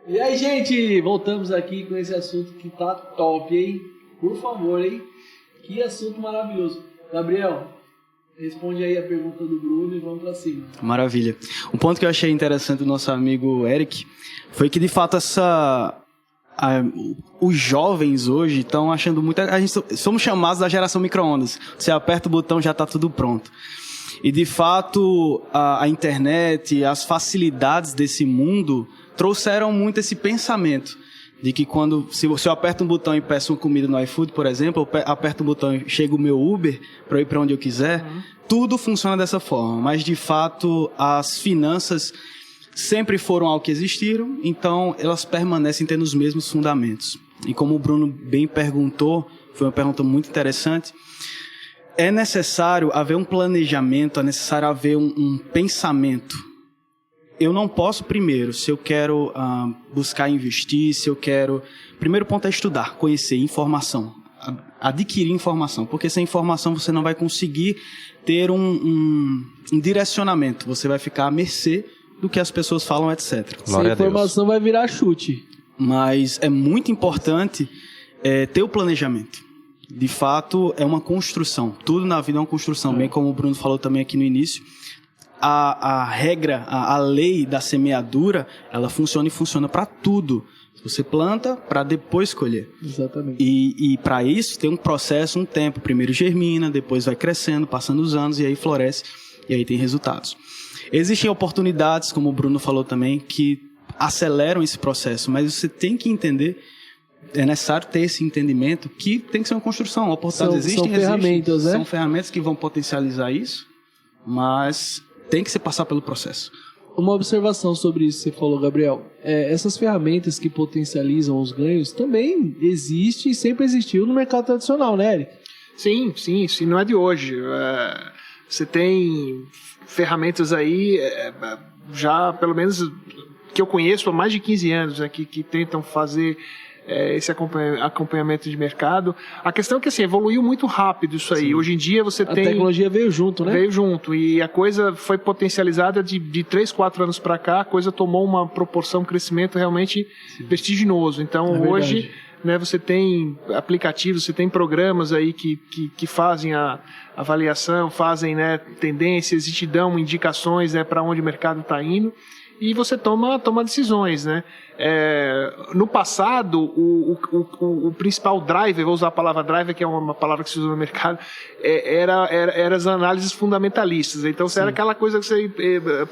E aí, gente, voltamos aqui com esse assunto que tá top, hein? Por favor, hein? Que assunto maravilhoso. Gabriel, responde aí a pergunta do Bruno e vamos pra cima. Maravilha. Um ponto que eu achei interessante do nosso amigo Eric foi que, de fato, os jovens hoje estão achando muito... A gente somos chamados da geração micro-ondas. Você aperta o botão, já está tudo pronto. E, de fato, a internet, as facilidades desse mundo trouxeram muito esse pensamento de que se eu aperto um botão e peço uma comida no iFood, por exemplo, eu aperto um botão e chega o meu Uber para ir para onde eu quiser, tudo funciona dessa forma. Mas, de fato, as finanças sempre foram algo que existiram, então elas permanecem tendo os mesmos fundamentos. E como o Bruno bem perguntou, foi uma pergunta muito interessante, é necessário haver um planejamento, é necessário haver um pensamento. Eu não posso, primeiro, se eu quero buscar investir, se eu quero... Primeiro ponto é estudar, conhecer, informação, adquirir informação, porque sem informação você não vai conseguir ter um direcionamento, você vai ficar à mercê do que as pessoas falam, etc. Sem informação vai virar chute. Mas é muito importante ter o planejamento. De fato, é uma construção. Tudo na vida é uma construção, bem como o Bruno falou também aqui no início. A regra, a lei da semeadura, ela funciona e funciona para tudo. Você planta para depois colher. Exatamente. E para isso tem um processo, um tempo. Primeiro germina, depois vai crescendo, passando os anos e aí floresce e aí tem resultados. Existem oportunidades, como o Bruno falou também, que aceleram esse processo, mas você tem que entender, é necessário ter esse entendimento que tem que ser uma construção. Oportunidades são ferramentas, né? São ferramentas que vão potencializar isso, mas tem que se passar pelo processo. Uma observação sobre isso que você falou, Gabriel. Essas ferramentas que potencializam os ganhos também existem e sempre existiu no mercado tradicional, né, Eric? Sim, não é de hoje. Você tem ferramentas aí, já pelo menos que eu conheço há mais de 15 anos, né, que tentam fazer esse acompanhamento de mercado. A questão é que assim, evoluiu muito rápido isso aí. Sim. Hoje em dia você tem... A tecnologia veio junto, né? Veio junto, e a coisa foi potencializada de 3, 4 anos para cá, a coisa tomou uma proporção, um crescimento realmente vertiginoso. Então hoje, né, você tem aplicativos, você tem programas aí que fazem a avaliação, fazem, né, tendências e te dão indicações, né, para onde o mercado está indo. E você toma decisões, né? No passado, o principal driver, vou usar a palavra driver, que é uma palavra que se usa no mercado, era as análises fundamentalistas. Então, era aquela coisa que você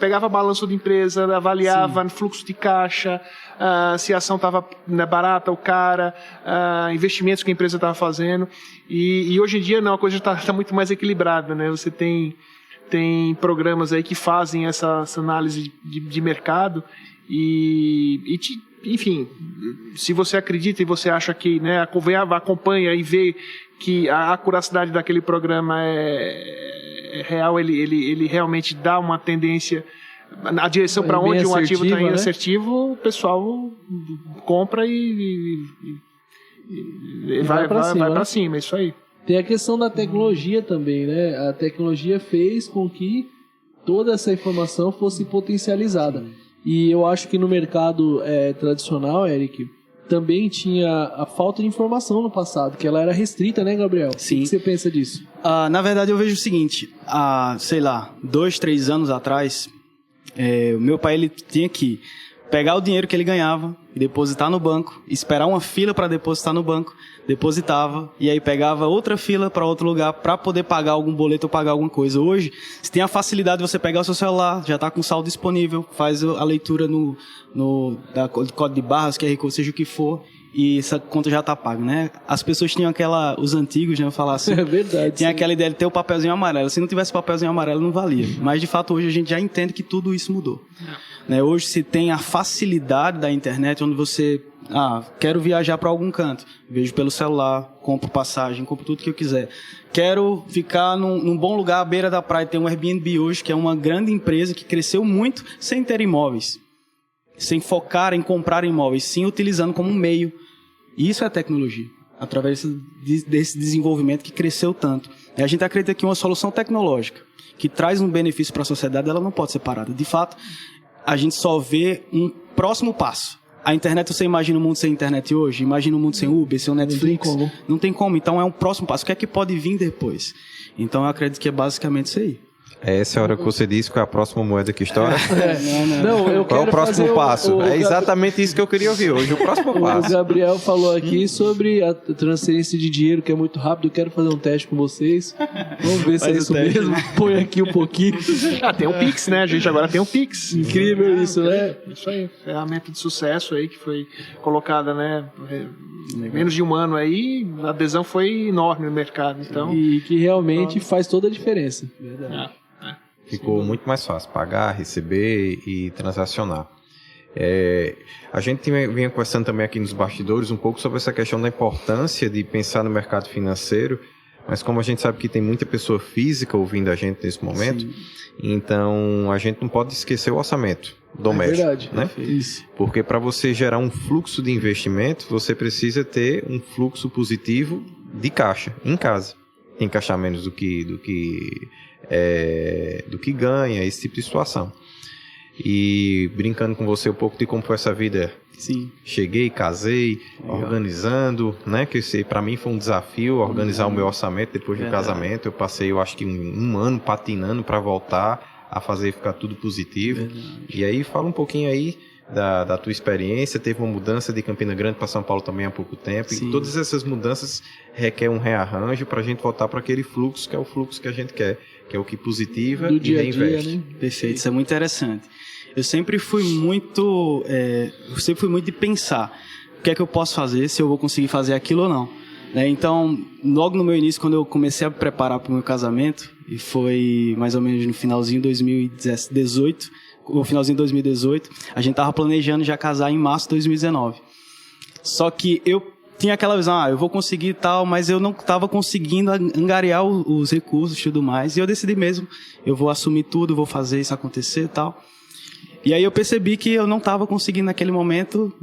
pegava balanço de empresa, avaliava fluxo de caixa, se a ação estava barata ou cara, investimentos que a empresa estava fazendo. E hoje em dia, não, a coisa está muito mais equilibrada, né? Você tem programas aí que fazem essa análise de mercado enfim, se você acredita e você acha que, né, acompanha e vê que a acuracidade daquele programa é real, ele realmente dá uma tendência, a direção para onde um ativo está indo, né? Assertivo, o pessoal compra e vai para cima, é isso aí. Tem a questão da tecnologia também, né? A tecnologia fez com que toda essa informação fosse potencializada. E eu acho que no mercado tradicional, Eric, também tinha a falta de informação no passado, que ela era restrita, né, Gabriel? Sim. O que você pensa disso? Na verdade, eu vejo o seguinte, sei lá, 2, 3 anos atrás, o meu pai ele tinha que pegar o dinheiro que ele ganhava e depositar no banco, esperar uma fila para depositar no banco, depositava e aí pegava outra fila para outro lugar para poder pagar algum boleto ou pagar alguma coisa. Hoje, você tem a facilidade de você pegar o seu celular, já está com saldo disponível, faz a leitura no código de barras, QR Code, seja o que for, e essa conta já está paga, né? As pessoas tinham os antigos, né, falar assim, é verdade, tinha aquela ideia de ter o papelzinho amarelo. Se não tivesse papelzinho amarelo, não valia. Mas, de fato, hoje a gente já entende que tudo isso mudou. Né? Hoje se tem a facilidade da internet, onde você... quero viajar para algum canto, vejo pelo celular, compro passagem, compro tudo que eu quiser. Quero ficar num bom lugar à beira da praia, tem um Airbnb hoje, que é uma grande empresa que cresceu muito sem ter imóveis, sem focar em comprar imóveis, sim utilizando como um meio. Isso é tecnologia, através desse desenvolvimento que cresceu tanto. E a gente acredita que uma solução tecnológica que traz um benefício para a sociedade, ela não pode ser parada. De fato, a gente só vê um próximo passo. A internet, você imagina o mundo sem internet hoje? Imagina o mundo sem Uber, sem Netflix? Não tem como. Não tem como. Então é um próximo passo. O que é que pode vir depois? Então eu acredito que é basicamente isso aí. Essa é a hora que você disse qual é a próxima moeda que estoura. Não, eu Qual é o quero próximo fazer passo? É exatamente isso que eu queria ouvir hoje, o próximo O passo. Gabriel falou aqui sobre a transferência de dinheiro, que é muito rápido. Eu quero fazer um teste com vocês. Vamos ver se é isso mesmo. Põe aqui um pouquinho. Tem o Pix, né? A gente agora tem o Pix. Incrível isso, né? Isso aí, ferramenta de sucesso aí que foi colocada, né? Menos de um ano aí, a adesão foi enorme no mercado. Então, E que realmente faz toda a diferença. Ficou muito mais fácil pagar, receber e transacionar. A gente vinha conversando também aqui nos bastidores um pouco sobre essa questão da importância de pensar no mercado financeiro, mas como a gente sabe que tem muita pessoa física ouvindo a gente nesse momento, então a gente não pode esquecer o orçamento doméstico. É verdade, né? Isso. Porque para você gerar um fluxo de investimento, você precisa ter um fluxo positivo de caixa em casa. Tem que gastar menos do que ganha, esse tipo de situação. E brincando com você um pouco de como foi essa vida. Sim. Cheguei, casei, organizando, né? Que para mim foi um desafio organizar o meu orçamento depois do casamento. Eu passei, eu acho que um ano patinando para voltar a fazer ficar tudo positivo. E aí fala um pouquinho aí da tua experiência. Teve uma mudança de Campina Grande para São Paulo também há pouco tempo. Sim. E todas essas mudanças requerem um rearranjo para a gente voltar para aquele fluxo que é o fluxo que a gente quer, que é o que positiva Do e dia a dia, reinveste. né? Perfeito, isso é muito interessante. Eu sempre fui muito de pensar o que é que eu posso fazer, se eu vou conseguir fazer aquilo ou não. Né? Então, logo no meu início, quando eu comecei a me preparar para o meu casamento, e foi mais ou menos no finalzinho de 2018, no finalzinho de 2018, a gente estava planejando já casar em março de 2019. Só que eu tinha aquela visão, eu vou conseguir e tal, mas eu não estava conseguindo angariar os recursos e tudo mais, e eu decidi mesmo, eu vou assumir tudo, vou fazer isso acontecer e tal. E aí eu percebi que eu não estava conseguindo naquele momento,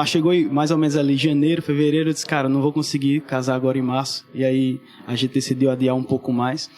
chegou mais ou menos ali janeiro, fevereiro, eu disse, cara, eu não vou conseguir casar agora em março, e aí a gente decidiu adiar um pouco mais.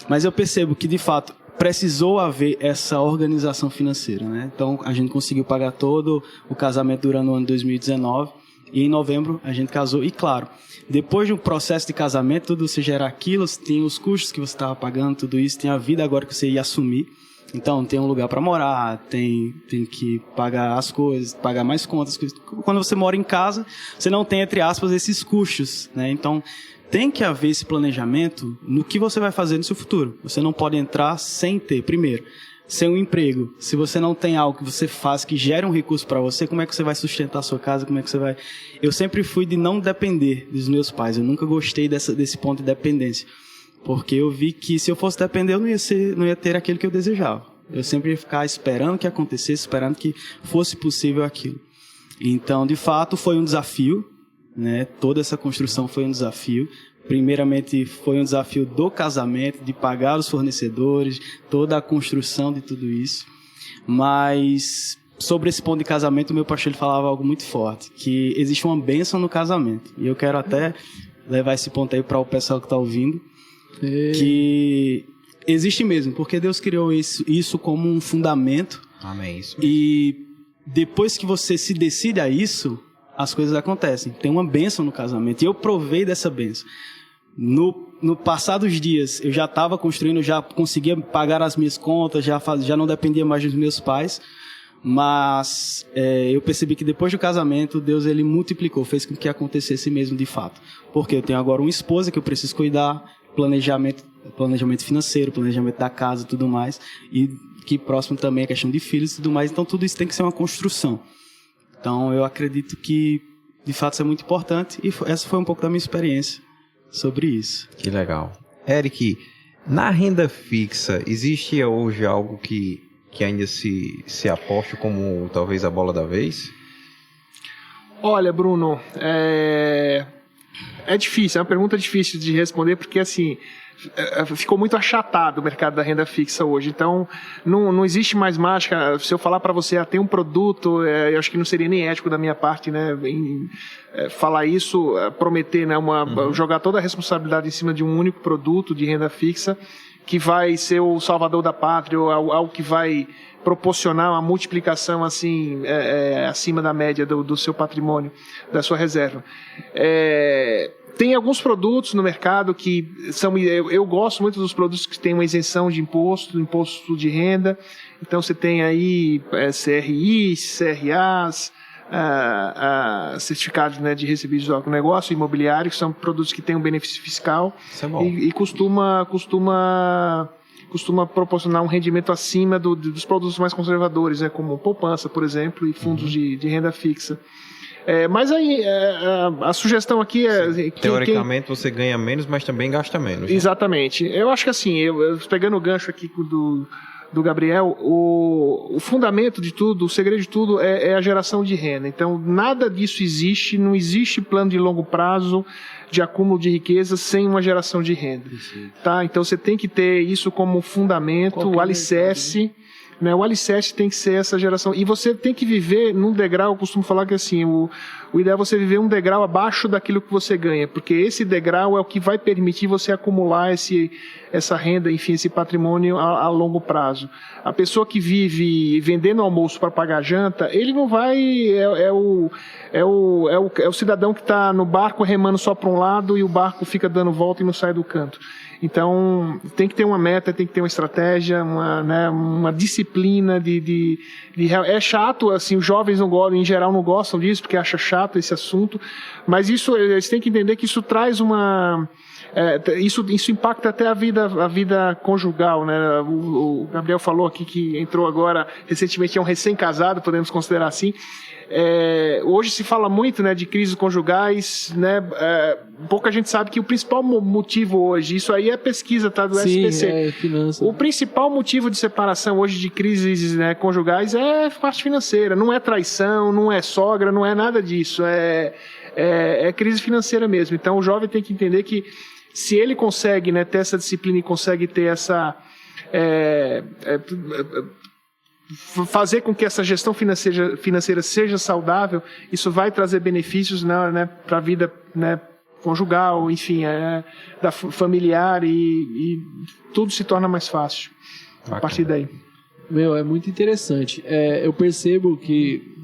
Mas eu percebo que, de fato, precisou haver essa organização financeira, né? Então a gente conseguiu pagar todo o casamento durante o ano de 2019, e em novembro a gente casou, e claro, depois de um processo de casamento, tudo você gera aquilo, tem os custos que você estava pagando, tudo isso, tem a vida agora que você ia assumir. Então, tem um lugar para morar, tem que pagar as coisas, pagar mais contas. Quando você mora em casa, você não tem, entre aspas, esses custos, né? Então, tem que haver esse planejamento no que você vai fazer no seu futuro. Você não pode entrar sem ter, primeiro, sem um emprego. Se você não tem algo que você faz que gere um recurso para você, como é que você vai sustentar a sua casa? Como é que você vai... Eu sempre fui de não depender dos meus pais. Eu nunca gostei desse ponto de dependência. Porque eu vi que se eu fosse depender, eu não ia ter aquilo que eu desejava. Eu sempre ia ficar esperando que acontecesse, esperando que fosse possível aquilo. Então, de fato, foi um desafio, né? Toda essa construção foi um desafio. Primeiramente, foi um desafio do casamento, de pagar os fornecedores, toda a construção de tudo isso. Mas, sobre esse ponto de casamento, o meu pastor ele falava algo muito forte, que existe uma bênção no casamento. E eu quero até levar esse ponto aí para o pessoal que está ouvindo. Que existe mesmo, porque Deus criou isso como um fundamento. Amém, isso mesmo. E depois que você se decide a isso, as coisas acontecem. Tem uma bênção no casamento, e eu provei dessa bênção. No passar dos dias, eu já estava construindo, já conseguia pagar as minhas contas, já não dependia mais dos meus pais, mas eu percebi que depois do casamento, Deus ele multiplicou, fez com que acontecesse mesmo de fato. Porque eu tenho agora uma esposa que eu preciso cuidar, planejamento financeiro, planejamento da casa e tudo mais, e que próximo também a questão de filhos e tudo mais, então tudo isso tem que ser uma construção. Então eu acredito que de fato isso é muito importante, e essa foi um pouco da minha experiência sobre isso. Que legal. Eric, na renda fixa, existe hoje algo que ainda se aposta como talvez a bola da vez? Olha, Bruno, é difícil, é uma pergunta difícil de responder, porque assim, ficou muito achatado o mercado da renda fixa hoje, então não existe mais mágica. Se eu falar para você, tem um produto, eu acho que não seria nem ético da minha parte, né, falar isso, prometer, né, jogar toda a responsabilidade em cima de um único produto de renda fixa, que vai ser o salvador da pátria, ou algo que vai proporcionar uma multiplicação assim, acima da média do seu patrimônio, da sua reserva. Tem alguns produtos no mercado que são... Eu gosto muito dos produtos que têm uma isenção de imposto de renda. Então você tem aí CRIs, CRAs, certificados, né, de recebidos do agronegócio, imobiliário, que são produtos que têm um benefício fiscal. Isso é bom. E costuma proporcionar um rendimento acima dos produtos mais conservadores, né, como poupança, por exemplo, e fundos de renda fixa. Mas aí a sugestão aqui é... Teoricamente você ganha menos, mas também gasta menos. Né? Exatamente. Eu acho que assim, eu pegando o gancho aqui do Gabriel, o fundamento de tudo, o segredo de tudo é a geração de renda. Então, nada disso existe, não existe plano de longo prazo de acúmulo de riqueza sem uma geração de renda. Tá? Então, você tem que ter isso como fundamento, o alicerce... Mercado, né? Né, o alicerce tem que ser essa geração. E você tem que viver num degrau, eu costumo falar que assim, o ideal é você viver um degrau abaixo daquilo que você ganha, porque esse degrau é o que vai permitir você acumular essa renda, enfim, esse patrimônio a longo prazo. A pessoa que vive vendendo almoço para pagar janta, ele não vai... É o cidadão que está no barco remando só para um lado e o barco fica dando volta e não sai do canto. Então, tem que ter uma meta, tem que ter uma estratégia, uma disciplina é chato, assim, os jovens em geral não gostam disso, porque acham chato esse assunto, mas eles têm que entender que isso traz isso impacta até a vida conjugal, né? O Gabriel falou aqui que entrou agora, recentemente, é um recém-casado, podemos considerar assim. Hoje se fala muito, né, de crises conjugais, né? Pouca gente sabe que o principal motivo hoje, isso aí é pesquisa, tá, do SPC. Finança. O principal motivo de separação hoje de crises, né, conjugais é parte financeira, não é traição, não é sogra, não é nada disso, é crise financeira mesmo. Então o jovem tem que entender que se ele consegue, né, ter essa disciplina e consegue ter essa... fazer com que essa gestão financeira seja saudável, isso vai trazer benefícios, né, para a vida, né, conjugal, enfim, da familiar, e tudo se torna mais fácil. Bacana. A partir daí. É muito interessante. Eu percebo que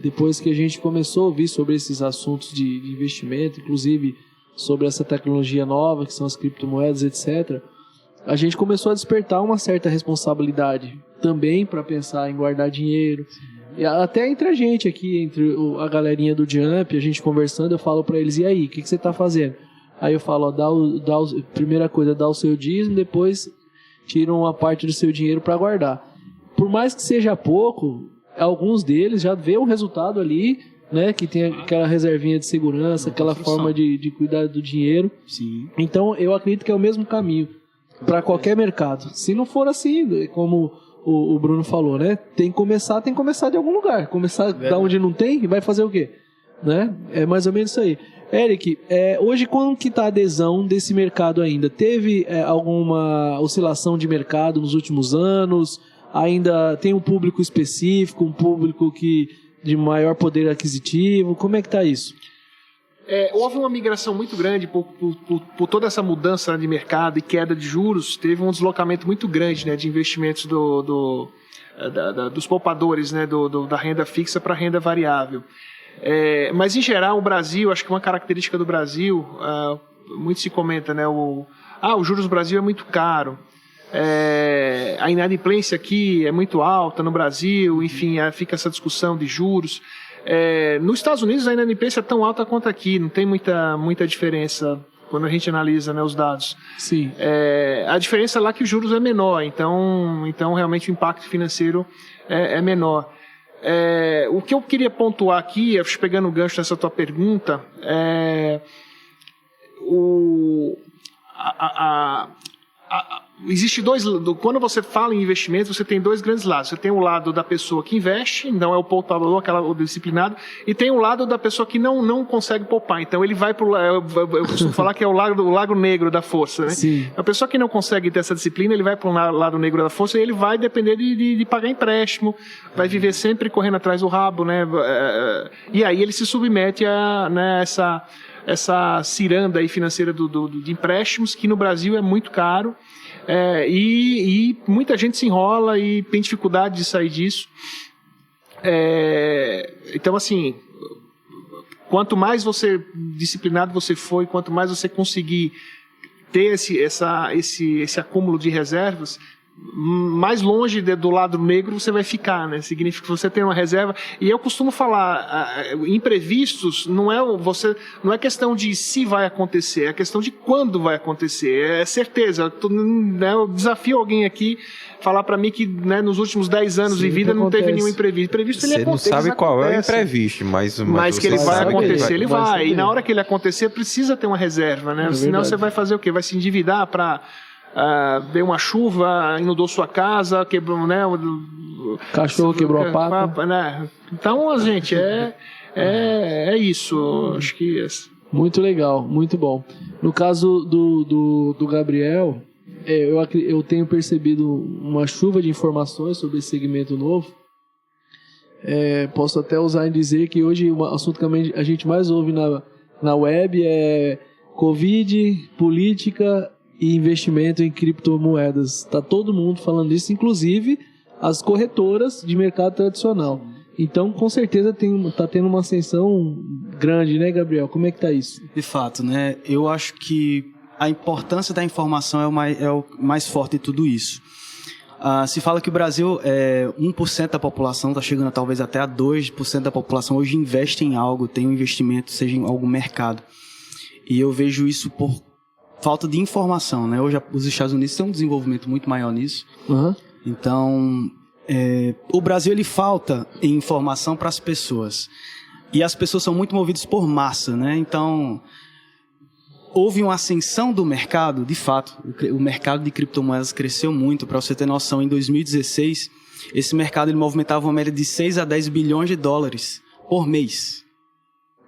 depois que a gente começou a ouvir sobre esses assuntos de investimento, inclusive sobre essa tecnologia nova, que são as criptomoedas, etc., a gente começou a despertar uma certa responsabilidade também para pensar em guardar dinheiro. E até entre a gente aqui, entre a galerinha do Jump, a gente conversando, eu falo para eles, e aí, o que você está fazendo? Aí eu falo, primeira coisa, dá o seu dízimo, depois tira uma parte do seu dinheiro para guardar. Por mais que seja pouco, alguns deles já vê um resultado ali, né, que tem aquela reservinha de segurança, aquela forma de cuidar do dinheiro. Sim. Então eu acredito que é o mesmo caminho para qualquer mercado. Se não for assim, como o Bruno falou, né, tem que começar de algum lugar. Começar da onde não tem, vai fazer o quê? Né? É mais ou menos isso aí. Eric, hoje como que está a adesão desse mercado ainda? Teve alguma oscilação de mercado nos últimos anos? Ainda tem um público específico, um público de maior poder aquisitivo? Como é que está isso? Houve uma migração muito grande por toda essa mudança de mercado e queda de juros. Teve um deslocamento muito grande, né, de investimentos dos poupadores, né, da renda fixa para a renda variável. Mas, em geral, o Brasil, acho que uma característica do Brasil, muito se comenta, né, o juros do Brasil é muito caro. A inadimplência aqui é muito alta no Brasil, enfim, fica essa discussão de juros. Nos Estados Unidos a inadimplência é tão alta quanto aqui, não tem muita diferença quando a gente analisa, né, os dados. Sim. A diferença é lá que os juros é menor, então realmente o impacto financeiro é menor. O que eu queria pontuar aqui, pegando o gancho dessa tua pergunta, existe quando você fala em investimento, você tem dois grandes lados. Você tem o lado da pessoa que investe, então é o poupador, o disciplinado, e tem o lado da pessoa que não consegue poupar. Então ele vai para eu costumo falar que é o lago negro da força, né? Sim. A pessoa que não consegue ter essa disciplina, ele vai para o lado negro da força e ele vai depender de pagar empréstimo, vai viver sempre correndo atrás do rabo, né? E aí ele se submete a essa ciranda aí financeira de empréstimos, que no Brasil é muito caro, e muita gente se enrola e tem dificuldade de sair disso. Então, assim, quanto mais disciplinado você for, quanto mais você conseguir ter esse acúmulo de reservas, mais longe do lado negro você vai ficar, né? Significa que você tem uma reserva. E eu costumo falar, imprevistos não é questão de se vai acontecer, é questão de quando vai acontecer. É certeza. Eu desafio alguém aqui falar para mim que, né, nos últimos 10 anos de vida não teve nenhum imprevisto. Imprevisto, ele acontece. Você não sabe qual é o imprevisto, mas que ele vai acontecer, ele vai. E na hora que ele acontecer, precisa ter uma reserva, né? Senão você vai fazer o quê? Vai se endividar para deu uma chuva, inundou sua casa, quebrou, né? Cachorro quebrou a pata. Né? Então, gente, é isso. Acho que muito legal, muito bom. No caso do Gabriel, eu tenho percebido uma chuva de informações sobre esse segmento novo. Posso até usar em dizer que hoje o assunto que a gente mais ouve na web é Covid, política e investimento em criptomoedas. Está todo mundo falando disso, inclusive as corretoras de mercado tradicional. Então, com certeza está tendo uma ascensão grande, né, Gabriel? Como é que está isso? De fato, né? Eu acho que a importância da informação é o mais forte de tudo isso. Se fala que o Brasil, 1% da população, está chegando talvez até a 2% da população, hoje investe em algo, tem um investimento, seja em algum mercado. E eu vejo isso por falta de informação, né? Hoje os Estados Unidos têm um desenvolvimento muito maior nisso. Uhum. Então, o Brasil, ele falta em informação para as pessoas. E as pessoas são muito movidas por massa, né? Então, houve uma ascensão do mercado, de fato. O mercado de criptomoedas cresceu muito. Para você ter noção, em 2016, esse mercado ele movimentava uma média de 6 a 10 bilhões de dólares por mês.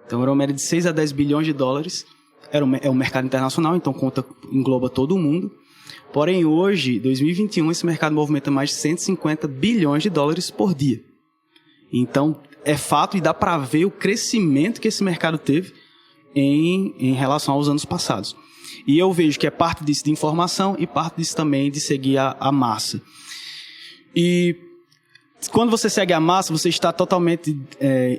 Então, era uma média de 6 a 10 bilhões de dólares. É um mercado internacional, então engloba todo mundo. Porém, hoje, 2021, esse mercado movimenta mais de 150 bilhões de dólares por dia. Então, é fato e dá para ver o crescimento que esse mercado teve em relação aos anos passados. E eu vejo que é parte disso de informação e parte disso também de seguir a massa. E quando você segue a massa, você está totalmente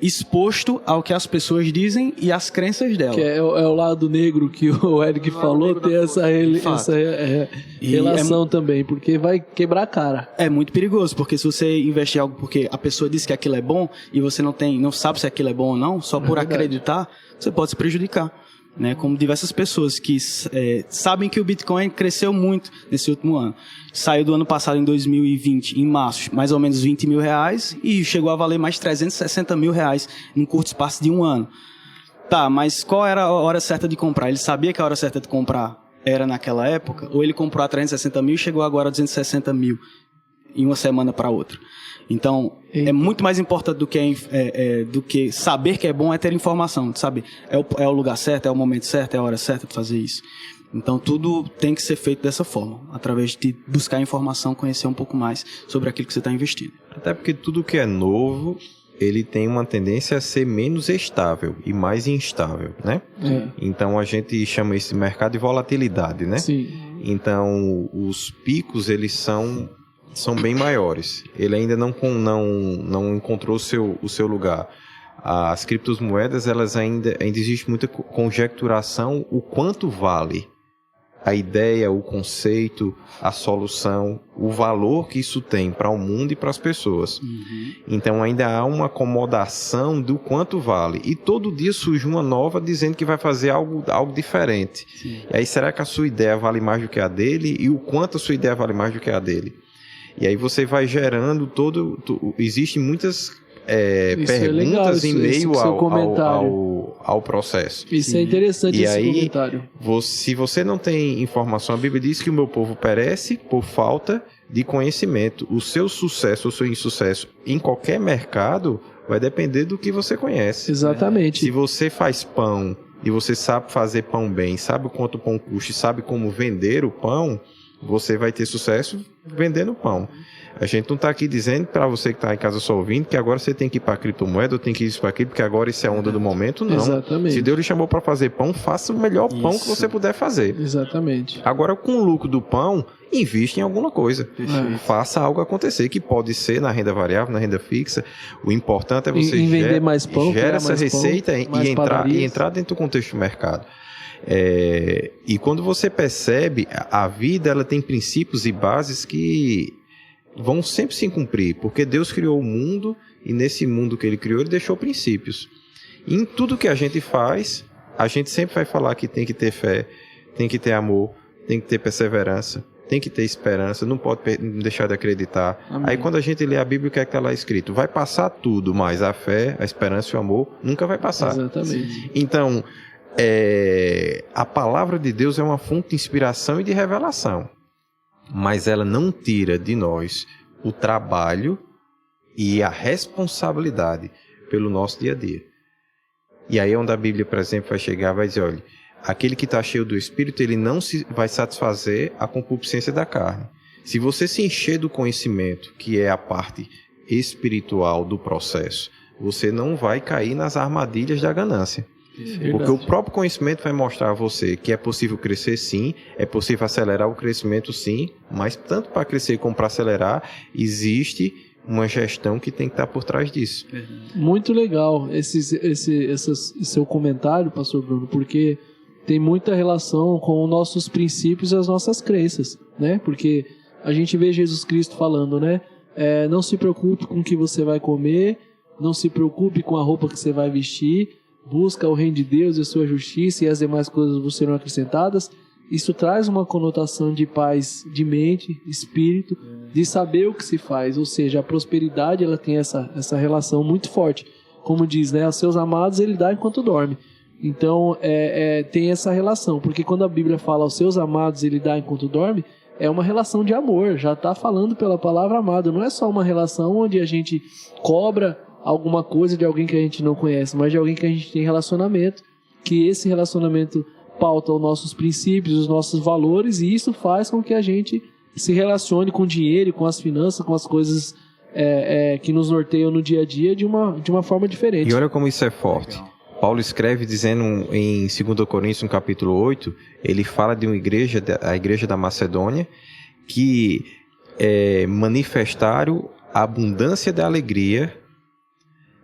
exposto ao que as pessoas dizem e às crenças dela. Que é o lado negro que o Eric falou, ter essa relação também, porque vai quebrar a cara. É muito perigoso, porque se você investe em algo porque a pessoa disse que aquilo é bom e você não sabe se aquilo é bom ou não, só por acreditar, você pode se prejudicar. Né, como diversas pessoas que sabem que o Bitcoin cresceu muito nesse último ano. Saiu do ano passado, em 2020, em março, mais ou menos R$20 mil, e chegou a valer mais de R$360 mil num curto espaço de um ano. Tá, mas qual era a hora certa de comprar? Ele sabia que a hora certa de comprar era naquela época? Ou ele comprou a 360 mil e chegou agora a 260 mil em uma semana para outra? Então, é muito mais importante do que saber que é bom, é ter informação, sabe? É o lugar certo, é o momento certo, é a hora certa de fazer isso. Então, tudo tem que ser feito dessa forma, através de buscar informação, conhecer um pouco mais sobre aquilo que você está investindo. Até porque tudo que é novo, ele tem uma tendência a ser menos estável e mais instável, né? Então, a gente chama esse mercado de volatilidade, né? Sim. Então, os picos, eles são bem maiores. Ele ainda não encontrou o seu lugar. As criptomoedas, elas ainda existe muita conjecturação o quanto vale a ideia, o conceito, a solução, o valor que isso tem para o mundo e para as pessoas. Uhum. Então ainda há uma acomodação do quanto vale. E todo dia surge uma nova dizendo que vai fazer algo diferente. Sim. E aí, será que a sua ideia vale mais do que a dele? E o quanto a sua ideia vale mais do que a dele? E aí você vai gerando existem muitas perguntas em meio ao processo. Isso é interessante, esse comentário. Se você não tem informação, a Bíblia diz que o meu povo perece por falta de conhecimento. O seu sucesso ou seu insucesso em qualquer mercado vai depender do que você conhece. Exatamente. Se você faz pão e você sabe fazer pão bem, sabe o quanto o pão custa e sabe como vender o pão, você vai ter sucesso vendendo pão. A gente não está aqui dizendo para você que está em casa só ouvindo que agora você tem que ir para a criptomoeda ou tem que ir para aquilo, porque agora isso é a onda do momento. Não. Exatamente. Se Deus lhe chamou para fazer pão, faça o melhor pão que você puder fazer. Exatamente. Agora, com o lucro do pão, invista em alguma coisa. Faça algo acontecer, que pode ser na renda variável, na renda fixa. O importante é você vender mais pão, gera essa mais receita pão, e entrar dentro do contexto do mercado. E quando você percebe, a vida ela tem princípios e bases que vão sempre se cumprir, porque Deus criou o mundo e nesse mundo que Ele criou, Ele deixou princípios. E em tudo que a gente faz, a gente sempre vai falar que tem que ter fé, tem que ter amor, tem que ter perseverança, tem que ter esperança, não pode deixar de acreditar. Amém. Aí quando a gente lê a Bíblia, o que é que está lá escrito? Vai passar tudo, mas a fé, a esperança e o amor nunca vai passar. Exatamente. Então, a palavra de Deus é uma fonte de inspiração e de revelação, mas ela não tira de nós o trabalho e a responsabilidade pelo nosso dia a dia. E aí é onde a Bíblia, por exemplo, vai chegar e vai dizer, olha, aquele que está cheio do Espírito, ele não vai satisfazer a concupiscência da carne. Se você se encher do conhecimento, que é a parte espiritual do processo, você não vai cair nas armadilhas da ganância. Porque o próprio conhecimento vai mostrar a você que é possível crescer sim, é possível acelerar o crescimento sim, mas tanto para crescer como para acelerar, existe uma gestão que tem que estar por trás disso. Muito legal esse seu comentário, pastor Bruno, porque tem muita relação com os nossos princípios e as nossas crenças, né? Porque a gente vê Jesus Cristo falando, né? Não se preocupe com o que você vai comer, não se preocupe com a roupa que você vai vestir, busca o reino de Deus e a sua justiça e as demais coisas vos serão acrescentadas. Isso traz uma conotação de paz de mente, espírito, de saber o que se faz. Ou seja, a prosperidade ela tem essa relação muito forte. Como diz, né? Aos seus amados ele dá enquanto dorme. Então, tem essa relação. Porque quando a Bíblia fala aos seus amados ele dá enquanto dorme, é uma relação de amor. Já está falando pela palavra amado. Não é só uma relação onde a gente cobra alguma coisa de alguém que a gente não conhece, mas de alguém que a gente tem relacionamento, que esse relacionamento pauta os nossos princípios, os nossos valores, e isso faz com que a gente se relacione com o dinheiro, com as finanças, com as coisas que nos norteiam no dia a dia de uma forma diferente. E olha como isso é forte. Paulo escreve dizendo em 2 Coríntios, no capítulo 8, ele fala de uma igreja, a igreja da Macedônia, que manifestaram a abundância da alegria,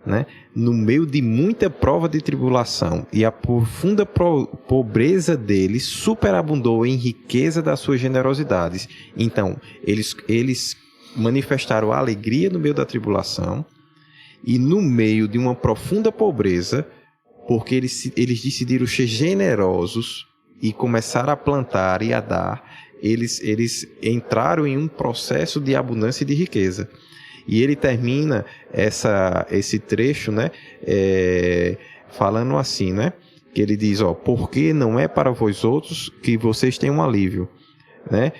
né, no meio de muita prova de tribulação, e a profunda pobreza deles superabundou em riqueza das suas generosidades. Então, eles manifestaram a alegria no meio da tribulação e no meio de uma profunda pobreza, porque eles decidiram ser generosos e começaram a plantar e a dar. Eles entraram em um processo de abundância e de riqueza. E ele termina esse trecho, né, falando assim, né, que ele diz, porque não é para vós outros que vocês têm um alívio, né,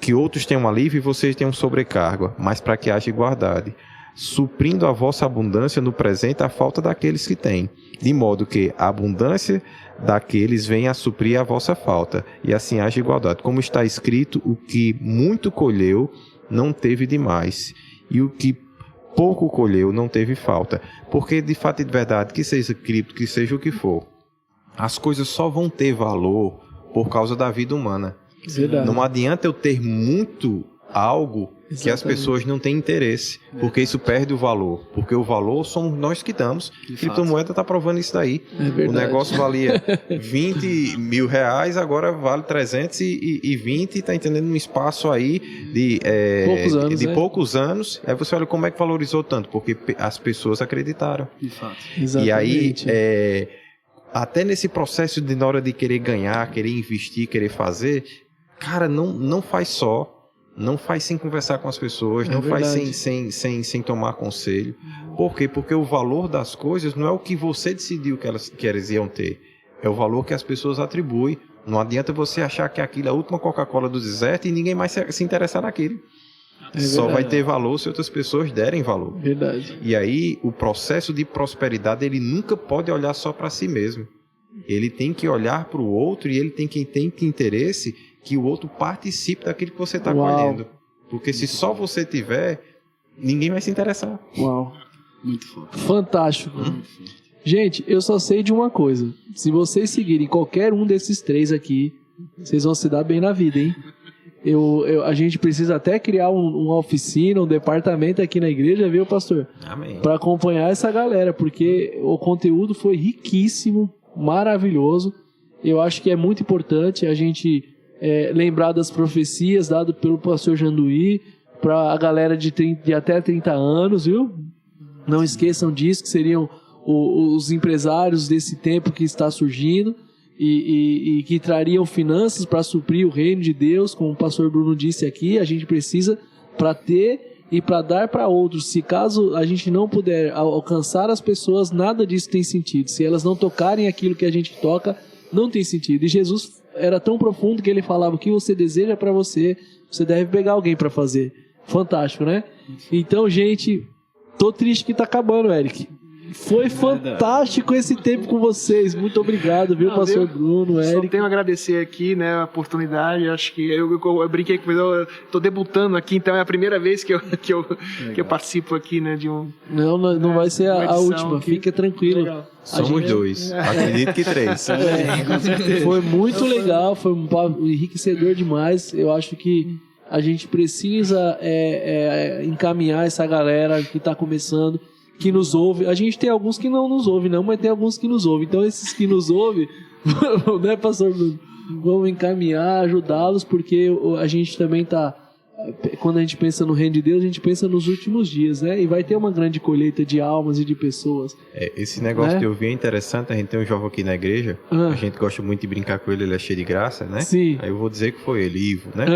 que outros têm um alívio e vocês têm um sobrecarga, mas para que haja igualdade, suprindo a vossa abundância no presente a falta daqueles que têm, de modo que a abundância daqueles venha a suprir a vossa falta, e assim haja igualdade. Como está escrito, o que muito colheu não teve demais, e o que pouco colheu não teve falta. Porque, de fato e de verdade, que seja cripto, que seja o que for, as coisas só vão ter valor por causa da vida humana. Verdade. Não adianta eu ter muito algo que as pessoas não têm interesse, porque isso perde o valor. Porque o valor somos nós que damos. A criptomoeda está provando isso daí. O negócio valia 20 mil reais, agora vale 320, está entendendo? Um espaço aí de poucos anos. Aí você olha como é que valorizou tanto, porque as pessoas acreditaram. De fato. Exatamente. E aí, até nesse processo de na hora de querer ganhar, querer investir, querer fazer, cara, não faz só. Não faz sem conversar com as pessoas, não faz sem tomar conselho. Por quê? Porque o valor das coisas não é o que você decidiu que elas iam ter. É o valor que as pessoas atribuem. Não adianta você achar que aquilo é a última Coca-Cola do deserto e ninguém mais se interessar naquilo. Só vai ter valor se outras pessoas derem valor. Verdade. E aí, o processo de prosperidade, ele nunca pode olhar só para si mesmo. Ele tem que olhar para o outro e ele tem que ter interesse que o outro participe daquilo que você está Uau. colhendo. Porque se só você tiver, ninguém vai se interessar. Uau. Muito foda. Fantástico. Gente, eu só sei de uma coisa. Se vocês seguirem qualquer um desses 3 aqui, vocês vão se dar bem na vida, hein? A gente precisa até criar uma oficina, um departamento aqui na igreja, viu, pastor? Amém. Para acompanhar essa galera, porque o conteúdo foi riquíssimo, maravilhoso. Eu acho que é muito importante a gente lembrar das profecias dadas pelo pastor Janduí para a galera de até 30 anos, viu? Não esqueçam disso, que seriam os empresários desse tempo que está surgindo e que trariam finanças para suprir o reino de Deus, como o pastor Bruno disse aqui. A gente precisa para ter e para dar para outros. Se caso a gente não puder alcançar as pessoas, nada disso tem sentido. Se elas não tocarem aquilo que a gente toca, não tem sentido. E Jesus era tão profundo que ele falava: o que você deseja para você, você deve pegar alguém para fazer. Fantástico, né? Então, gente, tô triste que tá acabando, Eric. Foi fantástico esse tempo com vocês. Muito obrigado, viu, pastor Bruno, Eric. Só tenho a agradecer aqui, né, a oportunidade. Acho que eu brinquei com eu tô debutando aqui, então é a primeira vez que eu participo aqui, né, de um... Não vai ser a última, aqui. fica tranquilo. Legal. Somos 2. Acredito que 3. Foi muito legal, foi um papo enriquecedor demais. Eu acho que a gente precisa encaminhar essa galera que está começando, que nos ouve. A gente tem alguns que não nos ouvem, não, mas tem alguns que nos ouvem. Então, esses que nos ouvem, né, pastor Bruno? Vamos encaminhar, ajudá-los, porque a gente também está... Quando a gente pensa no reino de Deus, a gente pensa nos últimos dias, né? E vai ter uma grande colheita de almas e de pessoas. Esse negócio que eu vi é interessante. A gente tem um jovem aqui na igreja. A gente gosta muito de brincar com ele. Ele é cheio de graça, né? Sim. Aí eu vou dizer que foi ele, Ivo, né?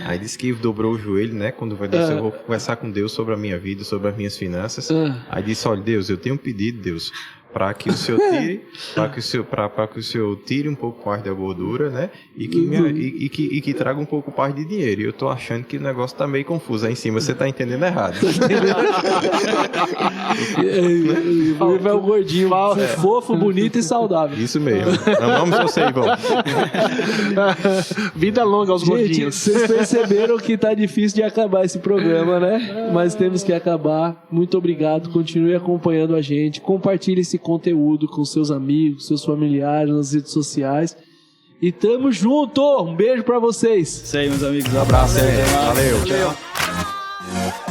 Aí disse que Ivo dobrou o joelho, né? Quando vai dizer, eu vou conversar com Deus sobre a minha vida, sobre as minhas finanças. Aí disse: olha, Deus, eu tenho um pedido, Deus, para que o Senhor tire, para que o Senhor tire um pouco mais da gordura, né? E que traga um pouco mais de dinheiro. E eu tô achando que o negócio tá meio confuso aí em cima. Você tá entendendo errado. Vai o gordinho, fofo, bonito e saudável. Isso mesmo. Amamos você, Ivan. Vida longa aos gordinhos. Vocês perceberam que tá difícil de acabar esse programa, né? Mas temos que acabar. Muito obrigado. Continue acompanhando a gente. Compartilhe esse conteúdo com seus amigos, seus familiares nas redes sociais. E tamo junto! Um beijo pra vocês! Isso aí, meus amigos. Um abraço aí. Valeu. Tchau.